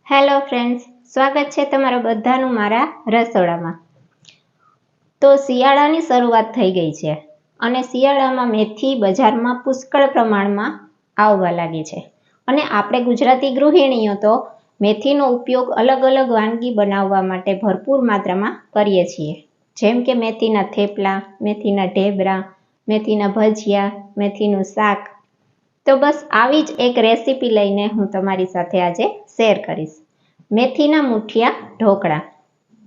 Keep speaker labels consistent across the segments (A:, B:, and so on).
A: Hello friends, સ્વાગત છે તમારા બધાનું મારા રસોડામાં। તો શિયાળાની શરૂઆત થઈ ગઈ છે અને શિયાળામાં મેથી બજારમાં પુષ્કળ પ્રમાણમાં આવવા લાગી છે અને આપણે ગુજરાતી ગૃહિણીઓ તો મેથીનો ઉપયોગ અલગ અલગ વાનગી બનાવવા માટે ભરપૂર માત્રામાં કરીએ છીએ, જેમ કે મેથીના થેપલા, મેથીના ઢેબરા, મેથીના ભજીયા, મેથીનું શાક। તો બસ આવી જ એક રેસીપી લઈને હું તમારી સાથે આજે શેર કરીશ। મેથીના મુઠિયા ઢોકળા,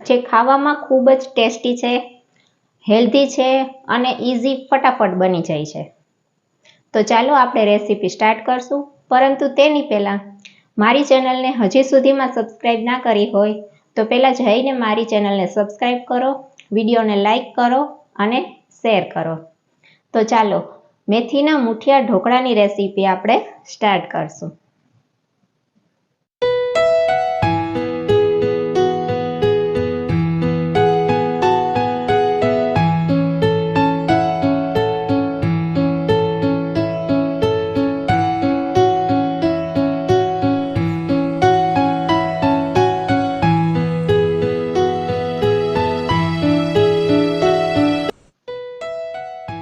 A: જે ખાવામાં ખૂબ જ ટેસ્ટી છે, હેલ્ધી છે અને ઇઝી ફટાફટ બની જાય છે। તો ચાલો આપણે રેસીપી સ્ટાર્ટ કરશું, પરંતુ તેની પહેલાં મારી ચેનલને હજી સુધીમાં સબસ્ક્રાઈબ ના કરી હોય તો પહેલાં જઈને મારી ચેનલને સબસ્ક્રાઈબ કરો, વિડીયોને લાઈક કરો અને શેર કરો। તો ચાલો મેથીના મુઠિયા ઢોકળાની રેસીપી આપણે સ્ટાર્ટ કરશું।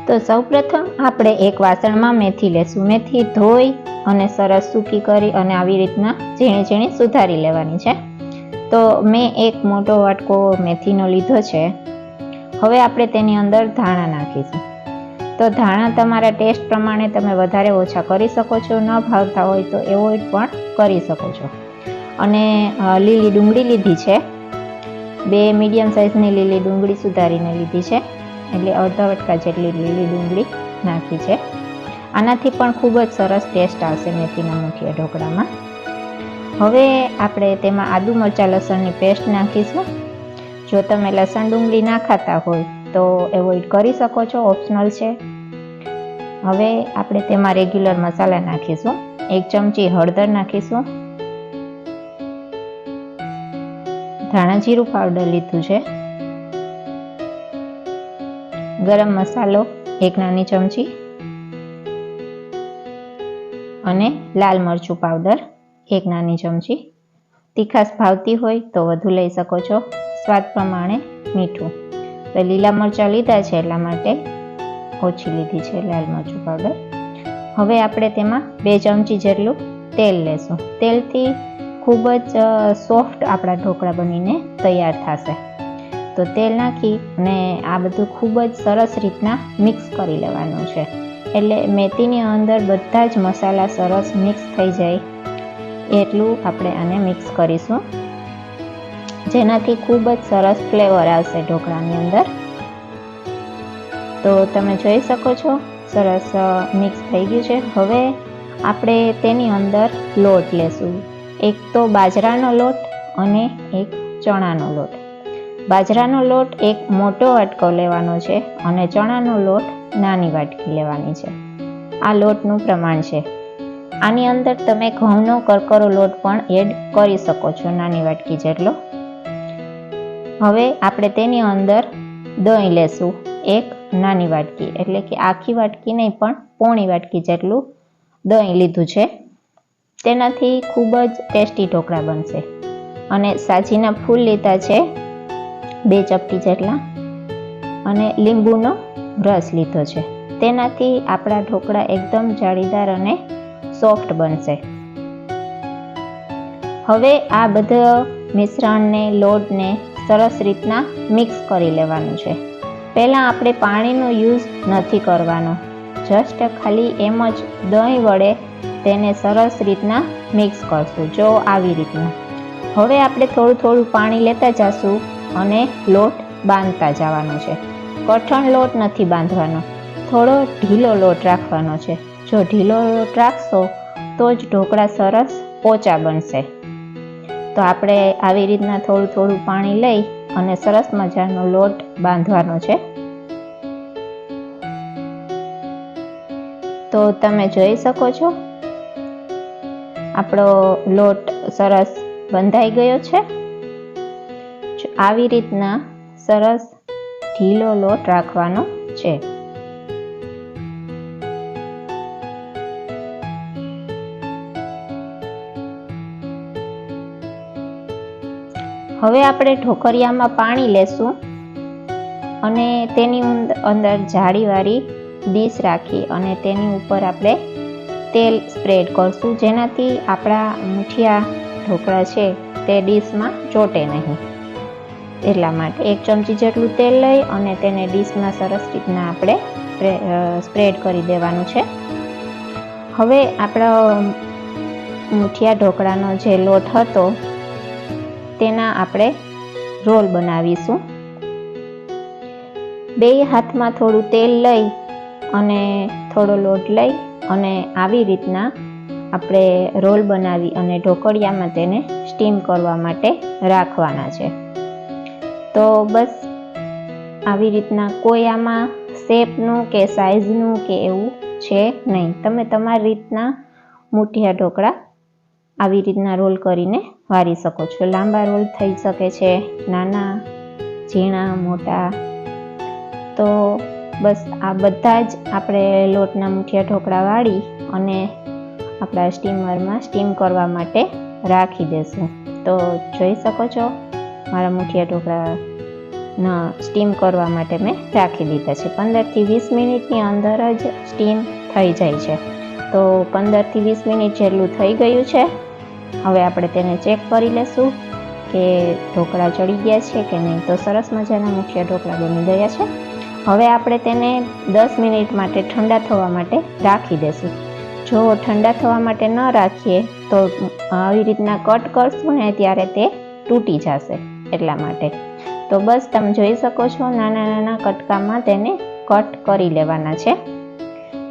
A: તો સૌપ્રથમ આપણે એક વાસણમાં મેથી લેશું। મેથી ધોઈ અને સરસ સૂકી કરી અને આવી રીતના ઝીણી ઝીણી સુધારી લેવાની છે। તો મેં એક મોટો વાટકો મેથીનો લીધો છે। હવે આપણે તેની અંદર ધાણા નાખીશું। તો ધાણા તમારા ટેસ્ટ પ્રમાણે તમે વધારે ઓછા કરી શકો છો, ન ભાવતા હોય તો એવોઇડ પણ કરી શકો છો। અને લીલી ડુંગળી લીધી છે, 2 મીડિયમ સાઇઝની લીલી ડુંગળી સુધારીને લીધી છે, એટલે અડધા વટકા જેટલી લીલી ડુંગળી નાખી છે। આનાથી પણ ખૂબ જ સરસ ટેસ્ટ આવશે મેથીના મુઠિયા ઢોકળામાં। હવે આપણે તેમાં આદુ મરચાં લસણની પેસ્ટ નાખીશું। જો તમે લસણ ડુંગળી ના ખાતા હોય તો એવોઇડ કરી શકો છો, ઓપ્શનલ છે। હવે આપણે તેમાં રેગ્યુલર મસાલા નાખીશું। 1 ચમચી હળદર નાખીશું, ધાણા જીરું પાવડર લીધું છે, ગરમ મસાલો 1 નાની ચમચી અને લાલ મરચું પાવડર 1 નાની ચમચી। તીખાશ ભાવતી હોય તો વધુ લઈ શકો છો, સ્વાદ પ્રમાણે મીઠું। તો લીલા મરચાં લીધા છે એટલા માટે ઓછી લીધી છે લાલ મરચું પાવડર। હવે આપણે તેમાં 2 ચમચી જેટલું તેલ લેશું। તેલથી ખૂબ જ સોફ્ટ આપણા ઢોકળા બનીને તૈયાર થશે। તો તેલ નાખી અને આ બધું ખૂબ જ સરસ રીતના મિક્સ કરી લેવાનું છે, એટલે મેથીની અંદર બધા જ મસાલા સરસ મિક્સ થઈ જાય એટલું આપણે આને મિક્સ કરીશું, જેનાથી ખૂબ જ સરસ ફ્લેવર આવશે ઢોકળાની અંદર। તો તમે જોઈ શકો છો સરસ મિક્સ થઈ ગયું છે। હવે આપણે તેની અંદર લોટ લેશું। એક તો બાજરાનો લોટ અને એક ચણાનો લોટ। બાજરાનો લોટ એક મોટો વાટકો લેવાનો છે અને ચણાનો લોટ નાની વાટકી લેવાની છે। આ લોટનું પ્રમાણ છે। આની અંદર તમે ઘઉંનો કરકરો લોટ પણ એડ કરી શકો છો, નાની વાટકી જેટલો। હવે આપણે તેની અંદર દહીં લેશું, 1 નાની વાટકી, એટલે કે આખી વાટકી નહીં પણ પોણી વાટકી જેટલું દહીં લીધું છે। તેનાથી ખૂબ જ ટેસ્ટી ઢોકળા બનશે। અને સાજીના ફૂલ લીધા છે 2 ચપટી જેટલા, અને લીંબુનો રસ લીધો છે। તેનાથી આપણા ઢોકળા એકદમ જાળીદાર અને સોફ્ટ બનશે। હવે આ બધા મિશ્રણને, લોટને સરસ રીતના મિક્સ કરી લેવાનું છે। પહેલાં આપણે પાણીનો યુઝ નથી કરવાનો, જસ્ટ ખાલી એમ જ દહીં વડે તેને સરસ રીતના મિક્સ કરશું, જો આવી રીતના। હવે આપણે થોડું થોડું પાણી લેતા જઈશું અને લોટ બાંધતા જવાનો છે। કઠણ લોટ નથી બાંધવાનો, થોડો ઢીલો લોટ રાખવાનો છે। જો ઢીલો લોટ રાખશો તો જ ઢોકળા સરસ પોચા બનશે। તો આપણે આવી રીતના થોડું થોડું પાણી લઈ અને સરસ મજાનો લોટ બાંધવાનો છે। તો તમે જોઈ શકો છો આપણો લોટ સરસ બંધાઈ ગયો છે। આવી રીતના સરસ ઢીલો લોટ રાખવાનો છે। હવે આપણે ઢોકળિયામાં પાણી લેશું અને તેની અંદર જાળીવાળી ડીશ રાખી અને તેની ઉપર આપણે તેલ સ્પ્રેડ કરશું, જેનાથી આપણા મુઠિયા ઢોકળા છે તે ડીશમાં ચોટે નહીં. એટલા માટે 1 ચમચી જેટલું તેલ લઈ અને તેને ડીશમાં સરસ રીતના આપણે સ્પ્રેડ કરી દેવાનું છે. હવે આપણો મુઠિયા ઢોકળાનો જે લોટ હતો તેના આપણે રોલ બનાવીશું. 2 હાથમાં થોડું તેલ લઈ અને થોડો લોટ લઈ અને આવી રીતના આપણે રોલ બનાવી અને ઢોકળિયામાં તેને સ્ટીમ કરવા માટે રાખવાના છે. તો બસ આવી રીતના કોઈ આમાં શેપનું કે સાઇઝનું કે એવું છે નહીં. તમે તમારી રીતના મુઠિયા ઢોકળા આવી રીતના રોલ કરીને વારી શકો છો. લાંબા રોલ થઈ શકે છે, નાના, ઝીણા, મોટા. તો બસ આ બધા જ આપણે લોટના મુઠિયા ઢોકળા વાળી અને આપણા સ્ટીમરમાં સ્ટીમ કરવા માટે રાખી દેશું. તો જોઈ શકો છો મારા મુઠિયા ઢોકળા સ્ટીમ કરવા માટે મેં રાખી દીધા છે. 15 થી 20 મિનિટની અંદર જ સ્ટીમ થઈ જાય છે. તો 15 થી 20 મિનિટ જેટલું થઈ ગયું છે. હવે આપણે તેને ચેક કરી લેશું કે ઢોકળા ચડી ગયા છે કે નહીં. તો સરસ મજાના મુઠિયા ઢોકળા બની ગયા છે. હવે આપણે તેને 10 મિનિટ માટે ઠંડા થવા માટે રાખી દેશું. જો ઠંડા થવા માટે ન રાખીએ તો આવી રીતના કટ કરશું ને ત્યારે તે તૂટી જશે, એટલા માટે. તો બસ તમે જોઈ શકો છો નાના નાના કટકામાં તેને કટ કરી લેવાના છે.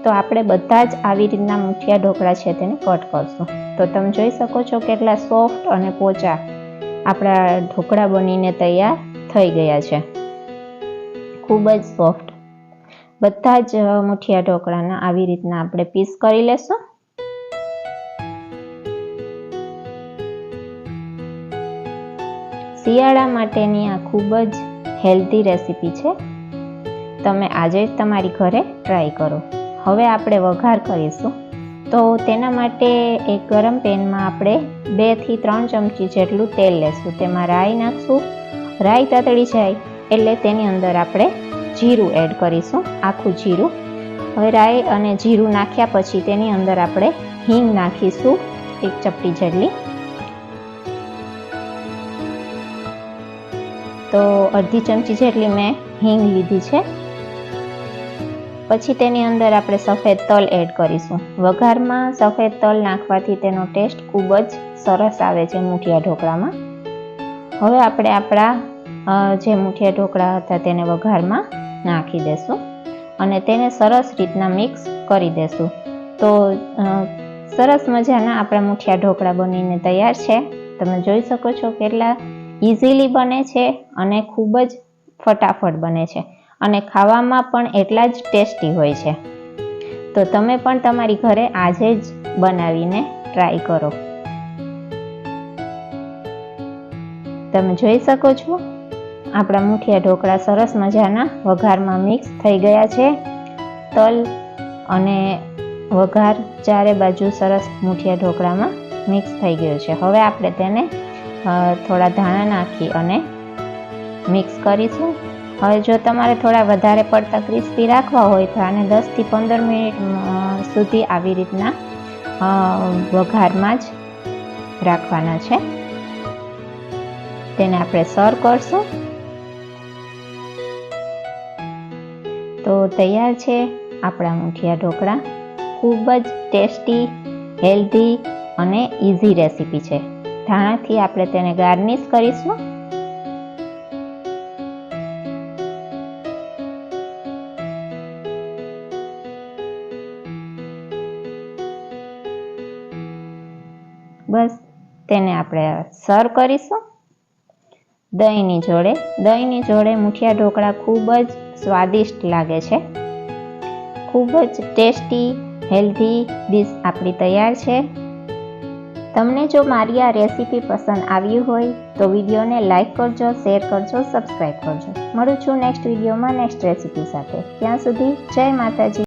A: તો આપણે બધા જ આવી રીતના મુઠિયા ઢોકળા છે તેને કટ કરશું. તો તમે જોઈ શકો છો કેટલા સોફ્ટ અને પોચા આપણા ઢોકળા બનીને તૈયાર થઈ ગયા છે. ખૂબ જ સોફ્ટ. બધા જ મુઠિયા ઢોકળાના આવી રીતના આપણે પીસ કરી લેશું. શિયાળા માટેની આ ખૂબ જ હેલ્ધી રેસીપી છે. તમે આજે જ તમારી ઘરે ટ્રાય કરો. હવે આપણે વઘાર કરીશું. તો તેના માટે એક ગરમ પેનમાં આપણે 2 થી 3 ચમચી જેટલું તેલ લેશું. તેમાં રાઈ નાખશું. રાઈ તતડી જાય એટલે તેની અંદર આપણે જીરું એડ કરીશું, આખું જીરું. હવે રાઈ અને જીરું નાખ્યા પછી તેની અંદર આપણે હિંગ નાખીશું, 1 ચપટી જેટલી. તો અડધી ચમચી જેટલી મેં હિંગ લીધી છે. પછી તેની અંદર આપણે સફેદ તલ એડ કરીશું. વઘારમાં સફેદ તલ નાખવાથી તેનો ટેસ્ટ ખૂબ જ સરસ આવે છે મુઠિયા ઢોકળામાં. હવે આપણે આપણા જે મુઠિયા ઢોકળા હતા તેને વઘારમાં નાખી દેશું અને તેને સરસ રીતના મિક્સ કરી દેશું. તો સરસ મજાના આપણા મુઠિયા ઢોકળા બનીને તૈયાર છે. તમે જોઈ શકો છો કેટલા ઇઝીલી બને છે અને ખૂબ જ ફટાફટ બને છે અને ખાવામાં પણ એટલા જ ટેસ્ટી હોય છે. તો તમે પણ તમારી ઘરે આજે જ બનાવીને ટ્રાય કરો. તમે જોઈ શકો છો આપણા મુઠિયા ઢોકળા સરસ મજાના વઘારમાં મિક્સ થઈ ગયા છે. તલ અને વઘાર ચારે બાજુ સરસ મુઠિયા ઢોકળામાં મિક્સ થઈ ગયું છે. હવે આપણે તેને થોડા ધાણા નાખી અને મિક્સ કરીશું. હવે જો તમારે થોડા વધારે પડતા ક્રિસ્પી રાખવા હોય તો આને 10 થી 15 મિનિટ સુધી આવી રીતના વઘારમાં જ રાખવાના છે. તેને આપણે સર્વ કરશું. તો તૈયાર છે આપણા મુઠિયા ઢોકળા. ખૂબ જ ટેસ્ટી, હેલ્ધી અને ઇઝી રેસીપી છે. ધાણાથી આપણે તેને ગાર્નિશ કરીશું. બસ તેને આપણે સર્વ કરીશું દહીંની જોડે. દહીંની જોડે મુઠિયા ઢોકળા ખૂબ જ સ્વાદિષ્ટ લાગે છે. ખૂબ જ ટેસ્ટી, હેલ્ધી ડીશ આપણી તૈયાર છે. તમને જો મારી આ રેસીપી પસંદ આવી હોય તો વિડીયોને લાઈક કરજો, શેર કરજો, સબસ્ક્રાઈબ કરજો. મળું છું નેક્સ્ટ વિડીયોમાં નેક્સ્ટ રેસીપી સાથે. ત્યાં સુધી જય માતાજી.